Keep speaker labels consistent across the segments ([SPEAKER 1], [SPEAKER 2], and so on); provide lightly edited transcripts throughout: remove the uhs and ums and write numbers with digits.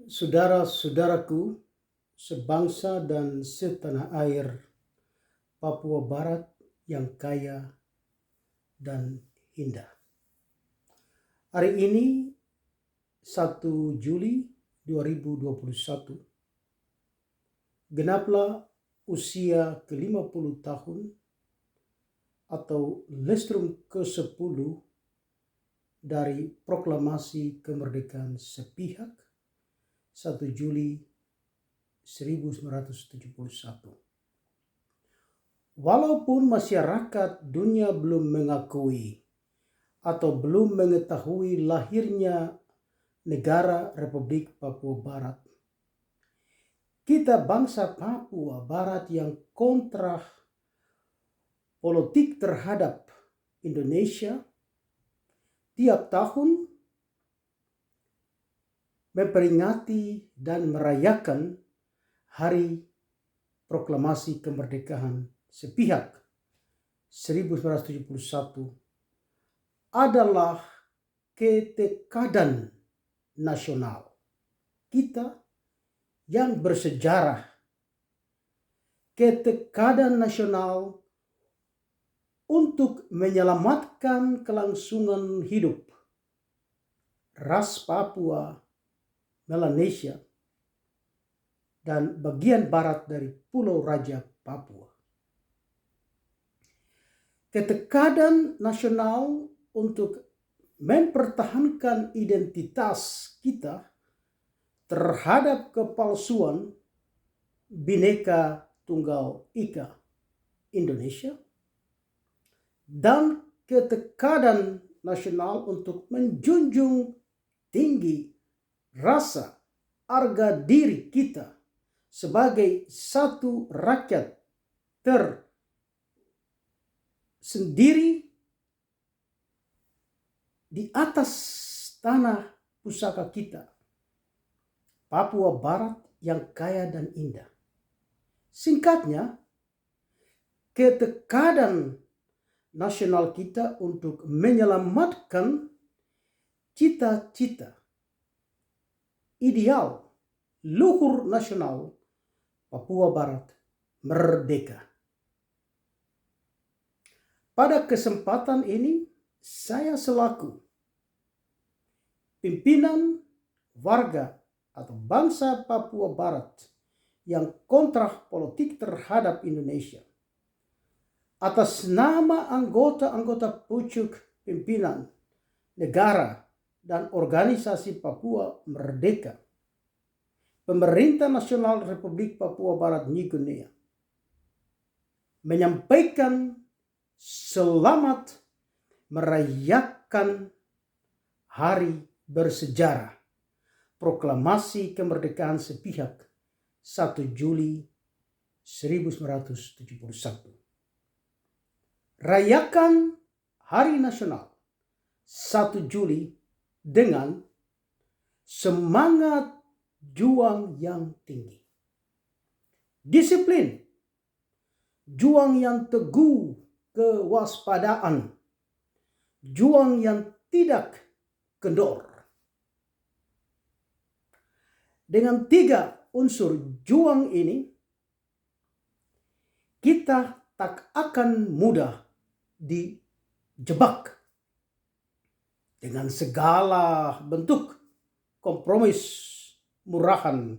[SPEAKER 1] Saudara-saudaraku, sebangsa dan setanah air Papua Barat yang kaya dan indah. Hari ini 1 Juli 2021, genaplah usia ke-50 tahun atau lustrum ke-10 dari proklamasi kemerdekaan sepihak 1 Juli 1971. Walaupun masyarakat dunia belum mengakui atau belum mengetahui lahirnya negara Republik Papua Barat, kita bangsa Papua Barat yang kontra politik terhadap Indonesia tiap tahun memperingati dan merayakan Hari Proklamasi Kemerdekaan sepihak 1971 adalah ketekadaan nasional kita yang bersejarah, ketekadaan nasional untuk menyelamatkan kelangsungan hidup ras Papua, Melanesia, dan bagian barat dari Pulau Raja Papua. Ketekadaan nasional untuk mempertahankan identitas kita terhadap kepalsuan Bhinneka Tunggal Ika Indonesia, dan ketekadaan nasional untuk menjunjung tinggi rasa harga diri kita sebagai satu rakyat tersendiri di atas tanah pusaka kita, Papua Barat yang kaya dan indah. Singkatnya, ketekadaan nasional kita untuk menyelamatkan cita-cita ideal luhur nasional Papua Barat merdeka. Pada kesempatan ini, saya selaku pimpinan warga atau bangsa Papua Barat yang kontra politik terhadap Indonesia, atas nama anggota-anggota pucuk pimpinan negara dan organisasi Papua Merdeka, Pemerintah Nasional Republik Papua Barat New Guinea, menyampaikan selamat merayakan hari bersejarah Proklamasi Kemerdekaan sepihak 1 Juli 1971. Rayakan Hari Nasional 1 Juli dengan semangat juang yang tinggi, disiplin, juang yang teguh, kewaspadaan, juang yang tidak kendor. Dengan 3 unsur juang ini, kita tak akan mudah dijebak dengan segala bentuk kompromis murahan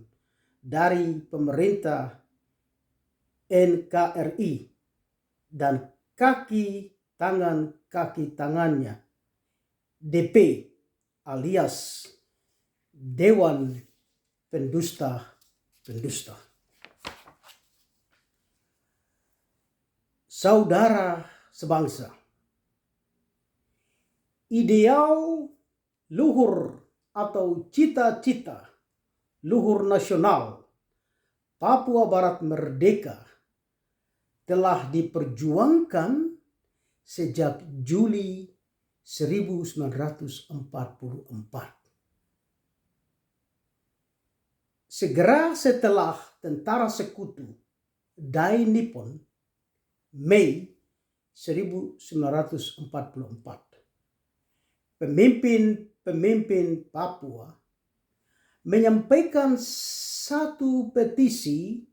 [SPEAKER 1] dari pemerintah NKRI dan kaki tangannya DP alias Dewan Pendusta. Saudara sebangsa, ideal luhur atau cita-cita luhur nasional Papua Barat merdeka telah diperjuangkan sejak Juli 1944. Segera setelah Tentara Sekutu Dai Nippon Mei 1944, pemimpin Papua menyampaikan satu petisi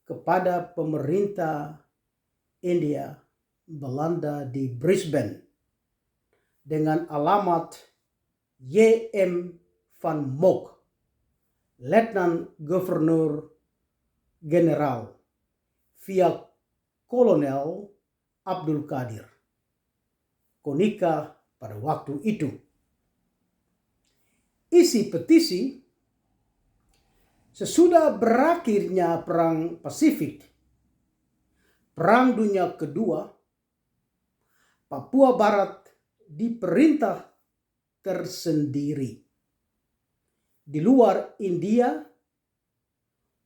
[SPEAKER 1] kepada pemerintah India Belanda di Brisbane dengan alamat J.M. van Mock, Letnan Gubernur General, via Kolonel Abdul Qadir Konika pada waktu itu. Isi petisi: sesudah berakhirnya Perang Pasifik, Perang Dunia Kedua, Papua Barat diperintah tersendiri di luar India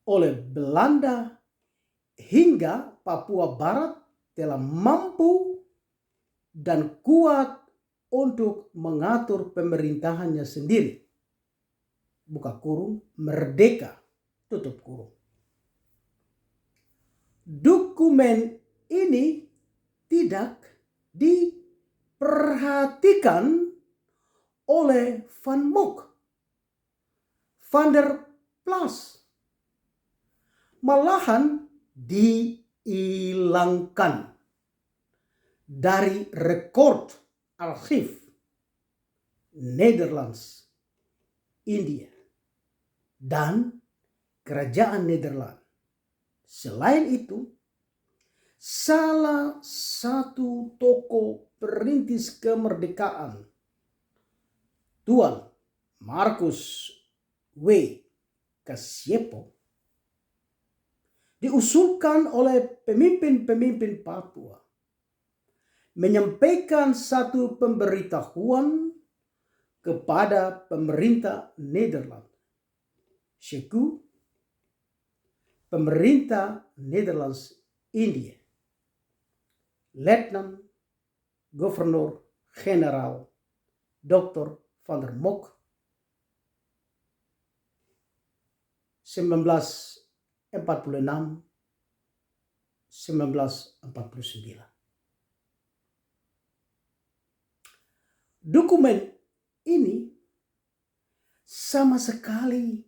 [SPEAKER 1] oleh Belanda hingga Papua Barat telah mampu dan kuat untuk mengatur pemerintahannya sendiri. Buka kurung, merdeka, tutup kurung. Dokumen ini tidak diperhatikan oleh Van Mock, Van der Plas, malahan dihilangkan dari rekod archief Nederlands India dan Kerajaan Nederland. Selain itu, salah satu tokoh perintis kemerdekaan, Tuan Marcus W. Kasiepo, diusulkan oleh pemimpin-pemimpin Papua menyampaikan satu pemberitahuan kepada pemerintah Nederland, Sheku, pemerintah Nederlands India, Letnan Gubernur General Dr. van der Mock, 1946-1949. Dokumen ini sama sekali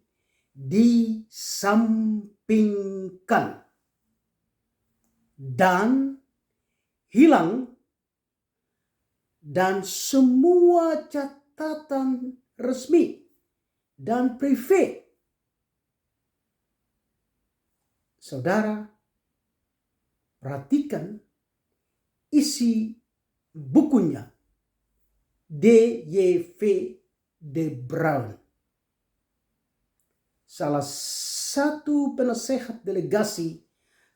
[SPEAKER 1] disampingkan dan hilang, dan semua catatan resmi dan privat. Saudara, perhatikan isi bukunya D.Y.V. de Bruin, salah satu penasehat delegasi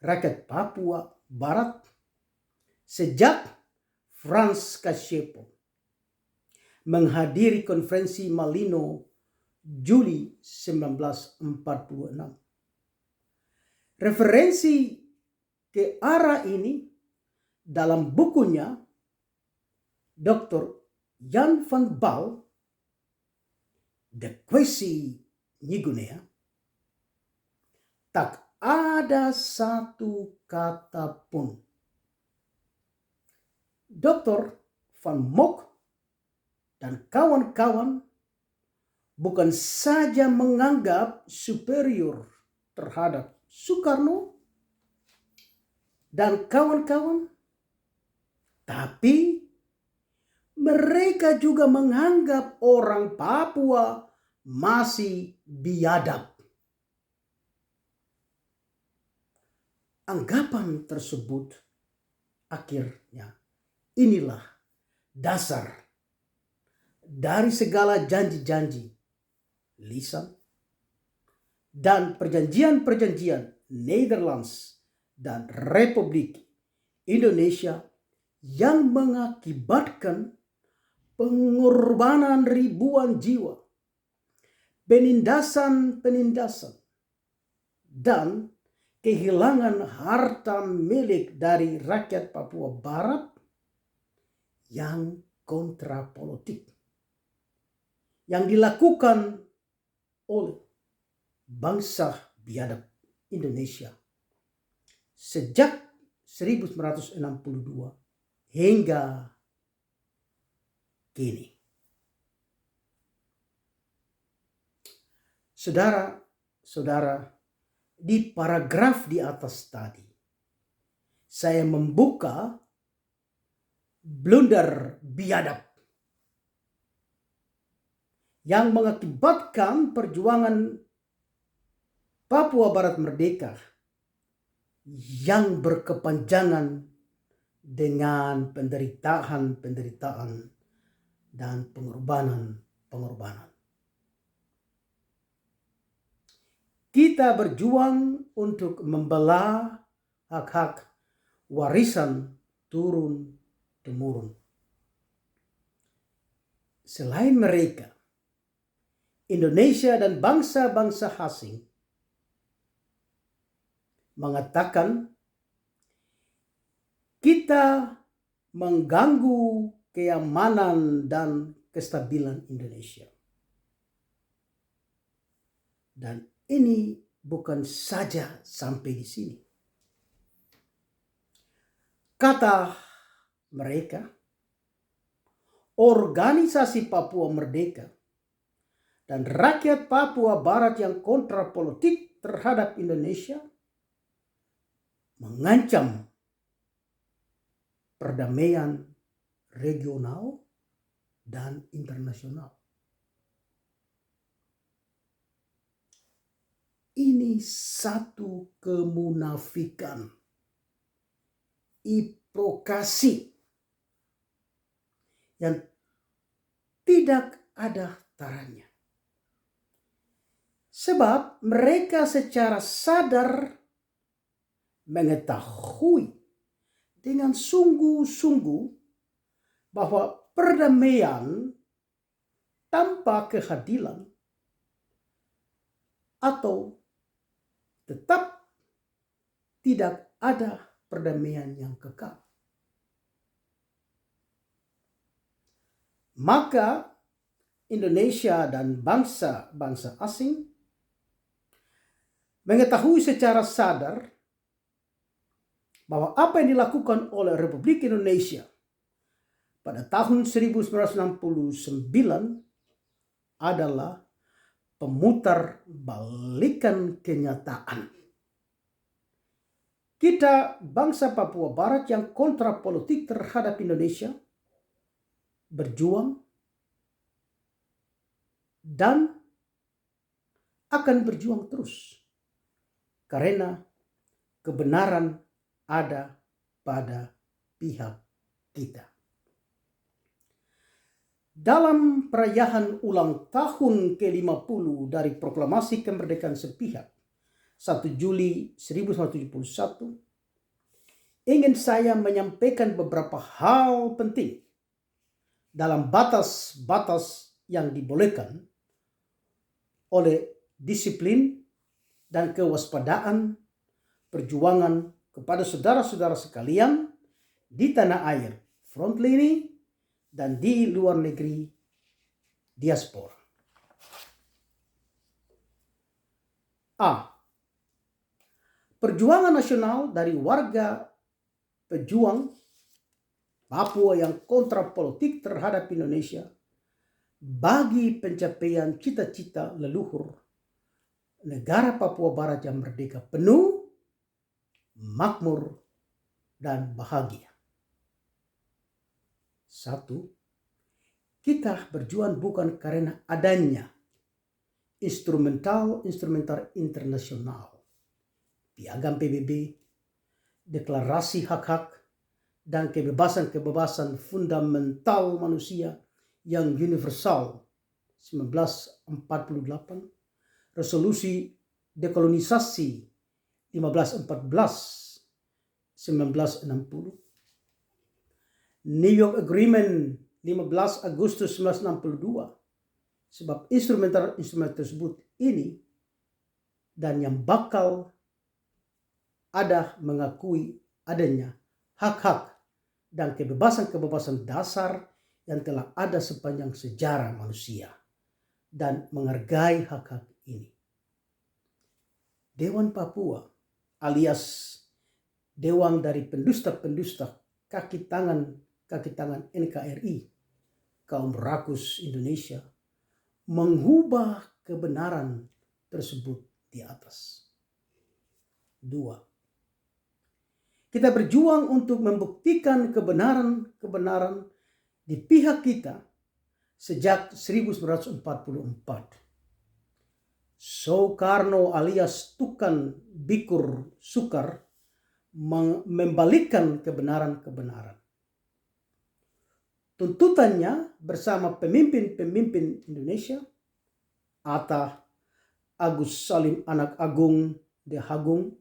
[SPEAKER 1] rakyat Papua Barat sejak Franz Kasiepo menghadiri konferensi Malino Juli 1946. Referensi ke arah ini dalam bukunya Dr. Jan van Baal, De Kwestie New-Guinea, tak ada satu kata pun. Dr. Van Mock dan kawan-kawan bukan saja menganggap superior terhadap Soekarno dan kawan-kawan, tapi mereka juga menganggap orang Papua masih biadab. Anggapan tersebut akhirnya inilah dasar dari segala janji-janji lisan dan perjanjian-perjanjian Nederlands dan Republik Indonesia yang mengakibatkan pengorbanan ribuan jiwa, penindasan-penindasan, dan kehilangan harta milik dari rakyat Papua Barat yang kontrapolitik yang dilakukan oleh bangsa biadab Indonesia sejak 1962 hingga kini. Saudara-saudara, di paragraf di atas tadi, saya membuka blunder biadab yang mengakibatkan perjuangan Papua Barat merdeka yang berkepanjangan dengan penderitaan dan pengorbanan. Kita berjuang untuk membela hak-hak warisan turun-temurun. Selain mereka, Indonesia dan bangsa-bangsa asing mengatakan kita mengganggu keamanan dan kestabilan Indonesia. Dan ini bukan saja sampai di sini. Kata mereka, organisasi Papua Merdeka dan rakyat Papua Barat yang kontra politik terhadap Indonesia mengancam perdamaian regional dan internasional. Ini satu kemunafikan, hipokrasi yang tidak ada taranya. Sebab mereka secara sadar mengetahui dengan sungguh-sungguh bahwa perdamaian tanpa keadilan atau tetap tidak ada perdamaian yang kekal. Maka Indonesia dan bangsa-bangsa asing mengetahui secara sadar bahwa apa yang dilakukan oleh Republik Indonesia pada tahun 1969 adalah pemutar balikan kenyataan. Kita bangsa Papua Barat yang kontra politik terhadap Indonesia berjuang dan akan berjuang terus karena kebenaran ada pada pihak kita. Dalam perayaan ulang tahun ke-50 dari proklamasi kemerdekaan sepihak 1 Juli 1971, ingin saya menyampaikan beberapa hal penting dalam batas-batas yang dibolehkan oleh disiplin dan kewaspadaan perjuangan kepada saudara-saudara sekalian di tanah air front line dan di luar negeri diaspora. A. Perjuangan nasional dari warga pejuang Papua yang kontra politik terhadap Indonesia bagi pencapaian cita-cita leluhur negara Papua Barat yang merdeka penuh, makmur, dan bahagia. 1. Kita berjuang bukan karena adanya instrumental internasional, piagam PBB, deklarasi hak-hak dan kebebasan-kebebasan fundamental manusia yang universal 1948, resolusi dekolonisasi 1514 1960, New York Agreement 15 Agustus 1962, sebab instrumen tersebut ini dan yang bakal ada mengakui adanya hak-hak dan kebebasan-kebebasan dasar yang telah ada sepanjang sejarah manusia dan menghargai hak-hak ini. Dewan Papua alias Dewan dari pendusta-pendusta kaki tangan NKRI, kaum rakus Indonesia, mengubah kebenaran tersebut di atas. 2. Kita berjuang untuk membuktikan kebenaran di pihak kita sejak 1944. Soekarno alias Tukan Bikur Sukar membalikkan kebenaran. Tuntutannya bersama pemimpin-pemimpin Indonesia, Atta, Agus Salim Anak Agung, De Hagung,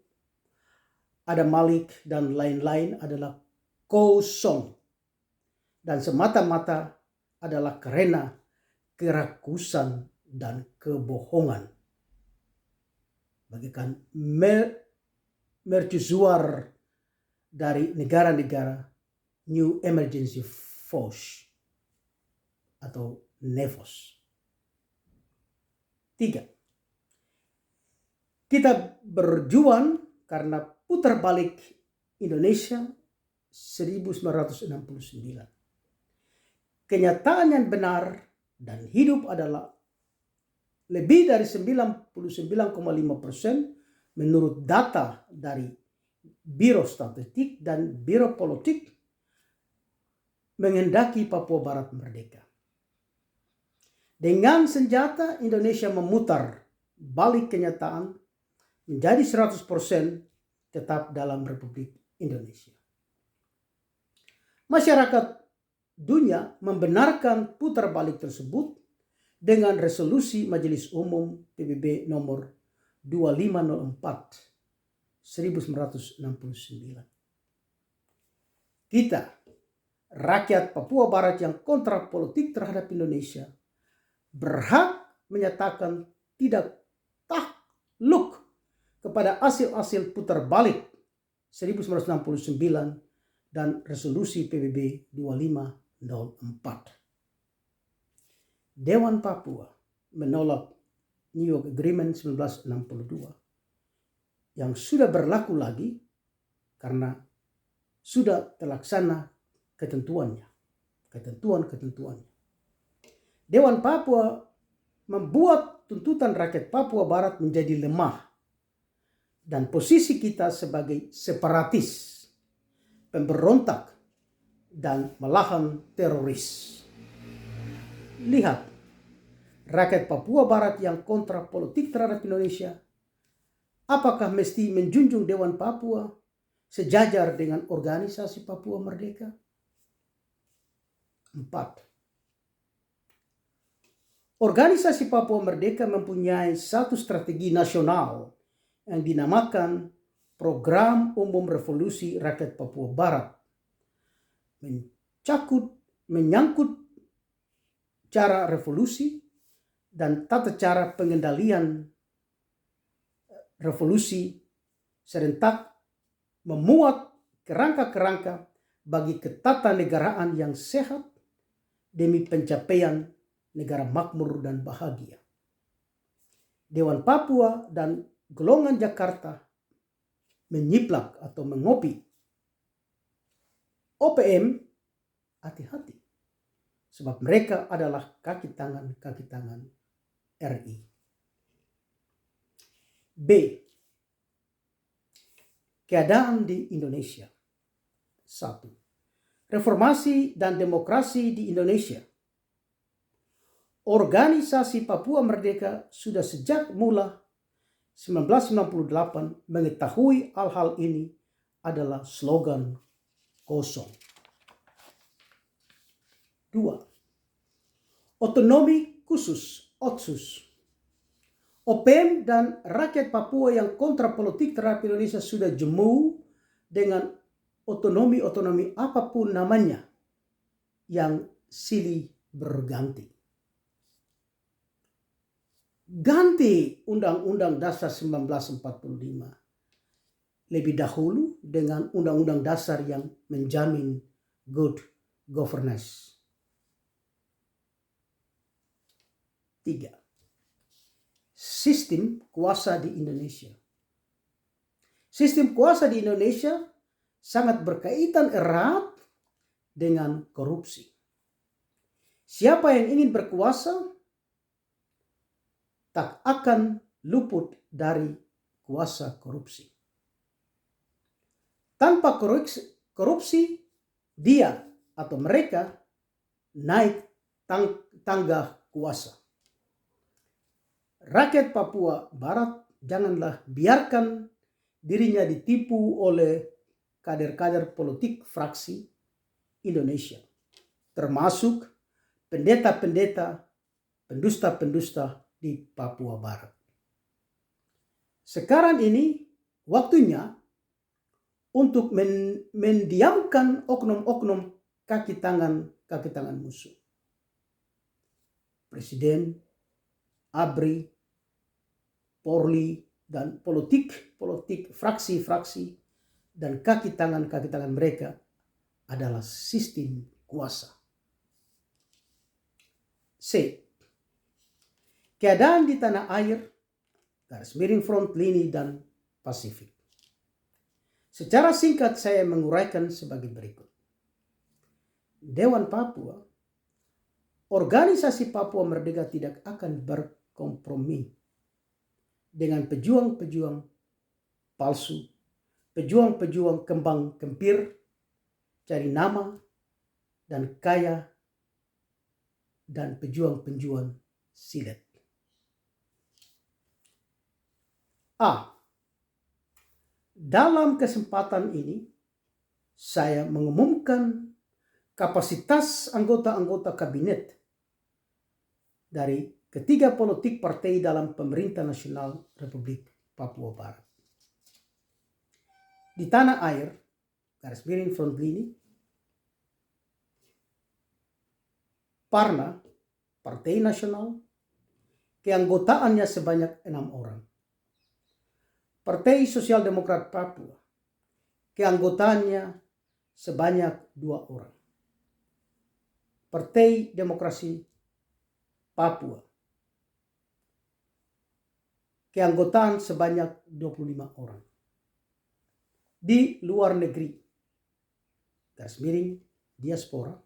[SPEAKER 1] Adam Malik, dan lain-lain adalah kosong dan semata-mata adalah karena kerakusan dan kebohongan. Bagikan mercusuar dari negara-negara New Emergency Force atau NEVOS. 3. Kita berjuang karena putar balik Indonesia 1969. Kenyataan yang benar dan hidup adalah lebih dari 99,5% menurut data dari Biro Statistik dan Biro Politik menghendaki Papua Barat merdeka. Dengan senjata Indonesia memutar balik kenyataan menjadi 100% tetap dalam Republik Indonesia. Masyarakat dunia membenarkan putar balik tersebut dengan resolusi Majelis Umum PBB nomor 2504 1969. Kita, rakyat Papua Barat yang kontra politik terhadap Indonesia, berhak menyatakan tidak takluk kepada hasil-hasil putar balik 1969 dan resolusi PBB 2504. Dewan Papua menolak New York Agreement 1962 yang sudah berlaku lagi karena sudah terlaksana ketentuannya. Dewan Papua membuat tuntutan rakyat Papua Barat menjadi lemah dan posisi kita sebagai separatis, pemberontak, dan malahan teroris. Lihat, rakyat Papua Barat yang kontra politik terhadap Indonesia, apakah mesti menjunjung Dewan Papua sejajar dengan organisasi Papua Merdeka? 4. Organisasi Papua Merdeka mempunyai satu strategi nasional yang dinamakan Program Umum Revolusi Rakyat Papua Barat. Menyangkut cara revolusi dan tata cara pengendalian revolusi serentak, memuat kerangka-kerangka bagi ketatanegaraan yang sehat demi pencapaian negara makmur dan bahagia. Dewan Papua dan golongan Jakarta menyiplak atau mengopi OPM, hati-hati, sebab mereka adalah kaki tangan RI. B. Keadaan di Indonesia. 1. Reformasi dan demokrasi di Indonesia. Organisasi Papua Merdeka sudah sejak mula 1998 mengetahui hal-hal ini adalah slogan kosong. 2. Otonomi khusus (OTKHUS). OPM dan rakyat Papua yang kontra politik terhadap Indonesia sudah jemu dengan otonomi apapun namanya yang silih berganti. Ganti Undang-Undang Dasar 1945 lebih dahulu dengan Undang-Undang Dasar yang menjamin good governance. 3. Sistem kuasa di Indonesia. Sistem kuasa di Indonesia sangat berkaitan erat dengan korupsi. Siapa yang ingin berkuasa tak akan luput dari kuasa korupsi. Tanpa korupsi, dia atau mereka naik tangga kuasa. Rakyat Papua Barat janganlah biarkan dirinya ditipu oleh kader-kader politik fraksi Indonesia, termasuk pendeta-pendeta, pendusta-pendusta di Papua Barat. Sekarang ini waktunya untuk mendiamkan oknum-oknum kaki tangan musuh. Presiden, ABRI, Polri, dan politik fraksi-fraksi dan kaki tangan mereka adalah sistem kuasa. C. Keadaan di tanah air, garis miring front, lini, dan Pasifik. Secara singkat saya menguraikan sebagai berikut. Dewan Papua, organisasi Papua Merdeka tidak akan berkompromi dengan pejuang-pejuang palsu, pejuang-pejuang kembang kempir, cari nama dan kaya, dan pejuang-pejuang silet. A. Dalam kesempatan ini, saya mengumumkan kapasitas anggota-anggota kabinet dari ketiga politik partai dalam pemerintah nasional Republik Papua Barat. Di tanah air, garis miring front lini, PARNA, Partai Nasional, keanggotaannya sebanyak 6 orang. Partai Sosial Demokrat Papua, keanggotaannya sebanyak 2 orang. Partai Demokrasi Papua, keanggotaan sebanyak 25 orang. Di luar negeri, garis miring diaspora,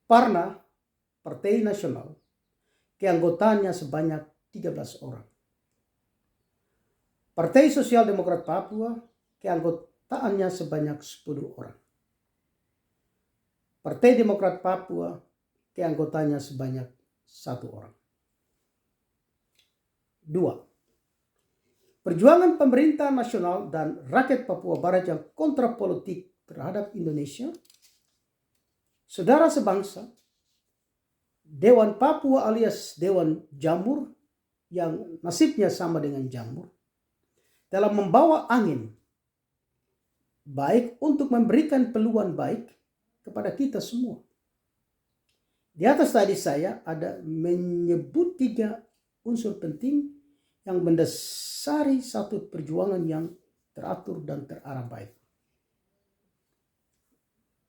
[SPEAKER 1] PARNA, Partai Nasional, keanggotaannya sebanyak 13 orang. Partai Sosial Demokrat Papua, keanggotaannya sebanyak 10 orang. Partai Demokrat Papua, keanggotaannya sebanyak 1 orang. 2. Perjuangan pemerintah nasional dan rakyat Papua Barat yang kontra politik terhadap Indonesia, saudara sebangsa, Dewan Papua alias Dewan Jamur yang nasibnya sama dengan jamur, dalam membawa angin baik untuk memberikan peluang baik kepada kita semua. Di atas tadi saya ada menyebut 3 unsur penting yang mendasari satu perjuangan yang teratur dan terarah baik.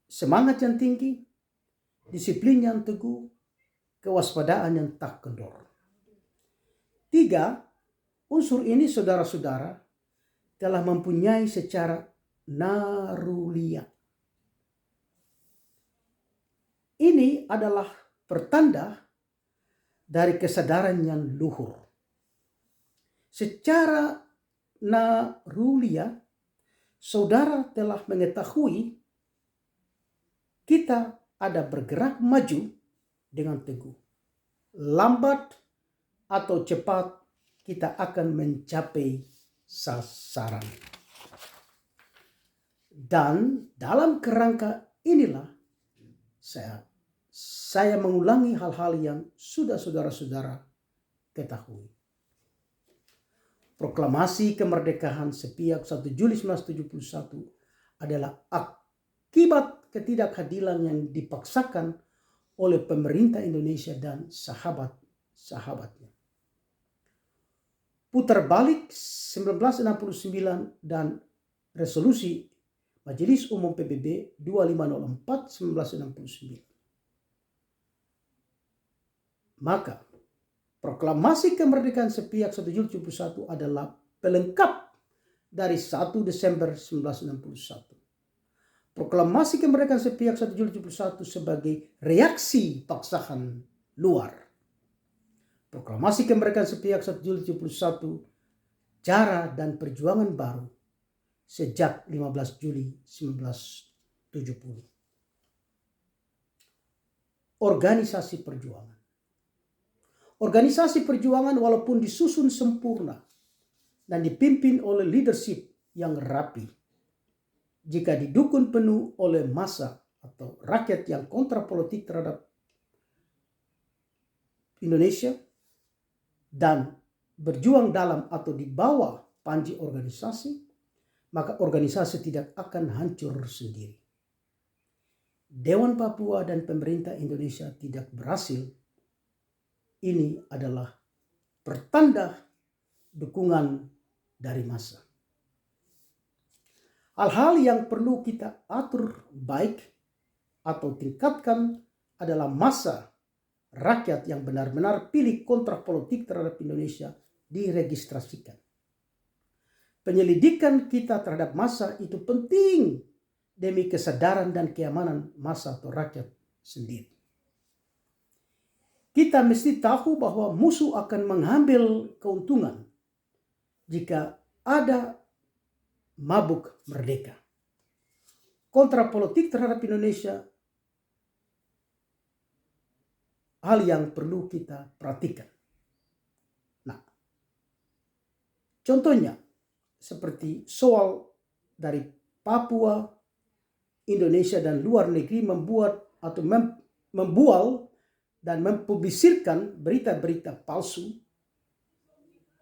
[SPEAKER 1] Semangat yang tinggi, disiplin yang teguh, kewaspadaan yang tak kendor. 3 unsur ini saudara-saudara telah mempunyai secara narulia. Ini adalah pertanda dari kesadaran yang luhur. Secara narulia, saudara telah mengetahui kita ada bergerak maju dengan teguh. Lambat atau cepat kita akan mencapai sasaran. Dan dalam kerangka inilah saya mengulangi hal-hal yang sudah saudara-saudara ketahui. Proklamasi kemerdekaan sepihak 1 Juli 1971 adalah akibat ketidakhadiran yang dipaksakan oleh pemerintah Indonesia dan sahabat-sahabatnya. Putar balik 1969 dan resolusi Majelis Umum PBB 2504 1969. Maka proklamasi kemerdekaan sepihak 1 Juli 1971 adalah pelengkap dari 1 Desember 1961. Proklamasi kemerdekaan sepihak 1 Juli 1971 sebagai reaksi paksaan luar. Proklamasi kemerdekaan sepihak 1 Juli 71, cara dan perjuangan baru sejak 15 Juli 1970. Organisasi perjuangan. Organisasi perjuangan walaupun disusun sempurna dan dipimpin oleh leadership yang rapi, jika didukung penuh oleh massa atau rakyat yang kontra politik terhadap Indonesia dan berjuang dalam atau di bawah panji organisasi, maka organisasi tidak akan hancur sendiri. Dewan Papua dan pemerintah Indonesia tidak berhasil. Ini adalah pertanda dukungan dari massa. Hal-hal yang perlu kita atur baik atau tingkatkan adalah massa rakyat yang benar-benar pilih kontrak politik terhadap Indonesia diregistrasikan. Penyelidikan kita terhadap massa itu penting demi kesadaran dan keamanan massa atau rakyat sendiri. Kita mesti tahu bahwa musuh akan mengambil keuntungan jika ada mabuk merdeka. Kontrak politik terhadap Indonesia hal yang perlu kita perhatikan. Nah, contohnya seperti soal dari Papua, Indonesia dan luar negeri membuat atau membual dan mempublisirkan berita-berita palsu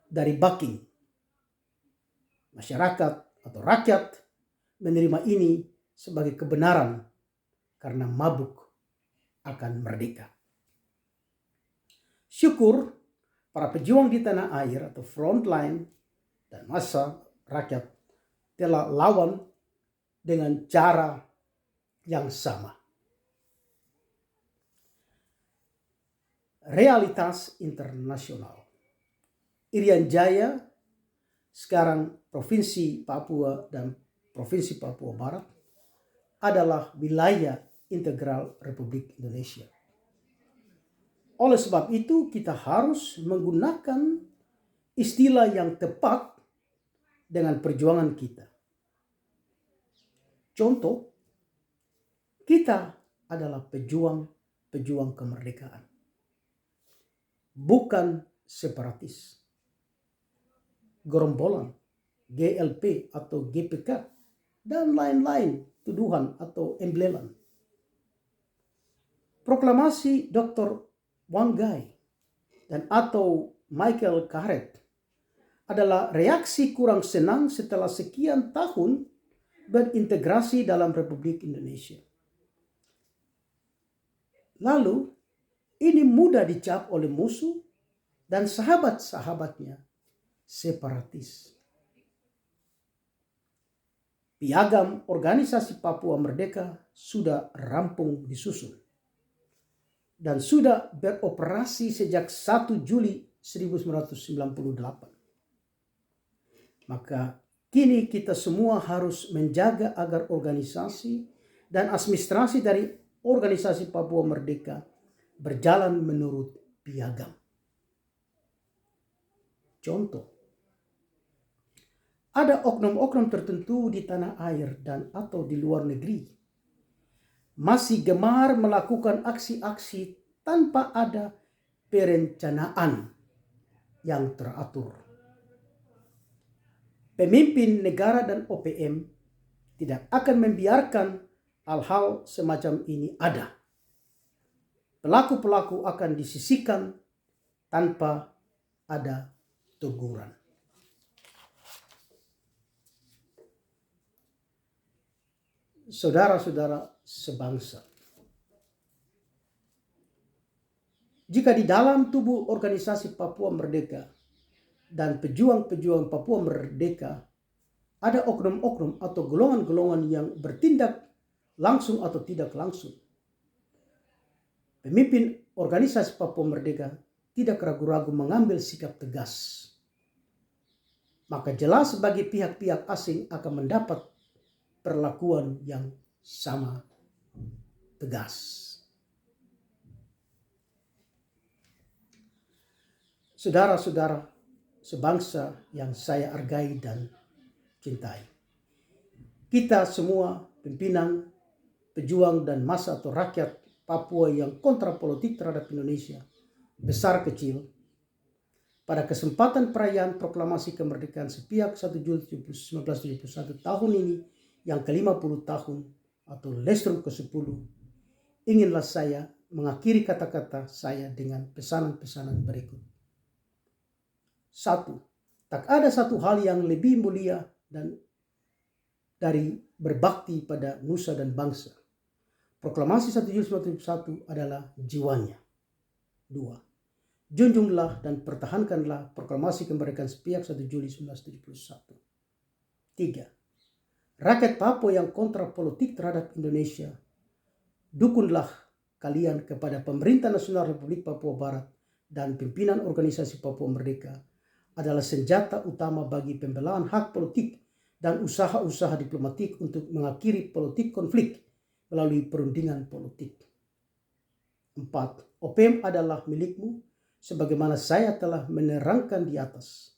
[SPEAKER 1] dari backing. Masyarakat atau rakyat menerima ini sebagai kebenaran karena mabuk akan merdeka. Syukur para pejuang di tanah air atau frontline dan massa rakyat telah lawan dengan cara yang sama. Realitas internasional. Irian Jaya, sekarang Provinsi Papua dan Provinsi Papua Barat, adalah wilayah integral Republik Indonesia. Oleh sebab itu kita harus menggunakan istilah yang tepat dengan perjuangan kita. Contoh, kita adalah pejuang kemerdekaan, bukan separatis, gerombolan, GLP atau GPK, dan lain-lain tuduhan atau embleman. Proklamasi Dr. Wanggai dan atau Michael Carrett adalah reaksi kurang senang setelah sekian tahun berintegrasi dalam Republik Indonesia. Lalu, ini mudah dicap oleh musuh dan sahabat-sahabatnya separatis. Piagam Organisasi Papua Merdeka sudah rampung disusun dan sudah beroperasi sejak 1 Juli 1998. Maka kini kita semua harus menjaga agar organisasi dan administrasi dari Organisasi Papua Merdeka berjalan menurut piagam. Contoh, ada oknum-oknum tertentu di tanah air dan atau di luar negeri masih gemar melakukan aksi-aksi tanpa ada perencanaan yang teratur. Pemimpin negara dan OPM tidak akan membiarkan hal-hal semacam ini ada. Pelaku-pelaku akan disisihkan tanpa ada teguran. Saudara-saudara sebangsa, jika di dalam tubuh Organisasi Papua Merdeka dan pejuang-pejuang Papua Merdeka ada oknum-oknum atau golongan-golongan yang bertindak langsung atau tidak langsung, pemimpin Organisasi Papua Merdeka tidak ragu-ragu mengambil sikap tegas. Maka jelas bagi pihak-pihak asing akan mendapat perlakuan yang sama tegas. saudara-saudara sebangsa yang saya hargai dan cintai. Kita semua pimpinan, pejuang dan massa atau rakyat Papua yang kontra politik terhadap Indonesia, besar kecil, pada kesempatan perayaan proklamasi kemerdekaan sepihak 1 Juli 1971 tahun ini yang ke-50 tahun atau Lestrum ke-10, inginlah saya mengakhiri kata-kata saya dengan pesanan-pesanan berikut. 1. Tak ada satu hal yang lebih mulia dan dari berbakti pada nusa dan bangsa. Proklamasi 1 Juli 1971 adalah jiwanya. 2. Junjunglah dan pertahankanlah proklamasi kemerdekaan sepihak 1 Juli 1971. 3. Rakyat Papua yang kontra politik terhadap Indonesia, dukunlah kalian kepada Pemerintah Nasional Republik Papua Barat dan pimpinan organisasi Papua Merdeka adalah senjata utama bagi pembelaan hak politik dan usaha-usaha diplomatik untuk mengakhiri politik konflik melalui perundingan politik. 4. OPM adalah milikmu sebagaimana saya telah menerangkan di atas.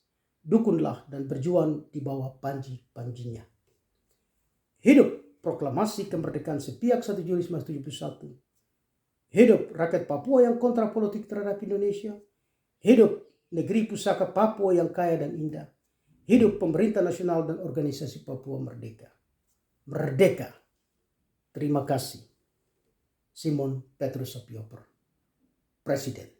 [SPEAKER 1] Dukunlah dan berjuang di bawah panji-panjinya. Hidup proklamasi kemerdekaan sepihak 1 Juli 1971. Hidup rakyat Papua yang kontra politik terhadap Indonesia. Hidup negeri pusaka Papua yang kaya dan indah. Hidup pemerintah nasional dan organisasi Papua Merdeka. Merdeka. Terima kasih. Simon Petrus Sapioper, Presiden.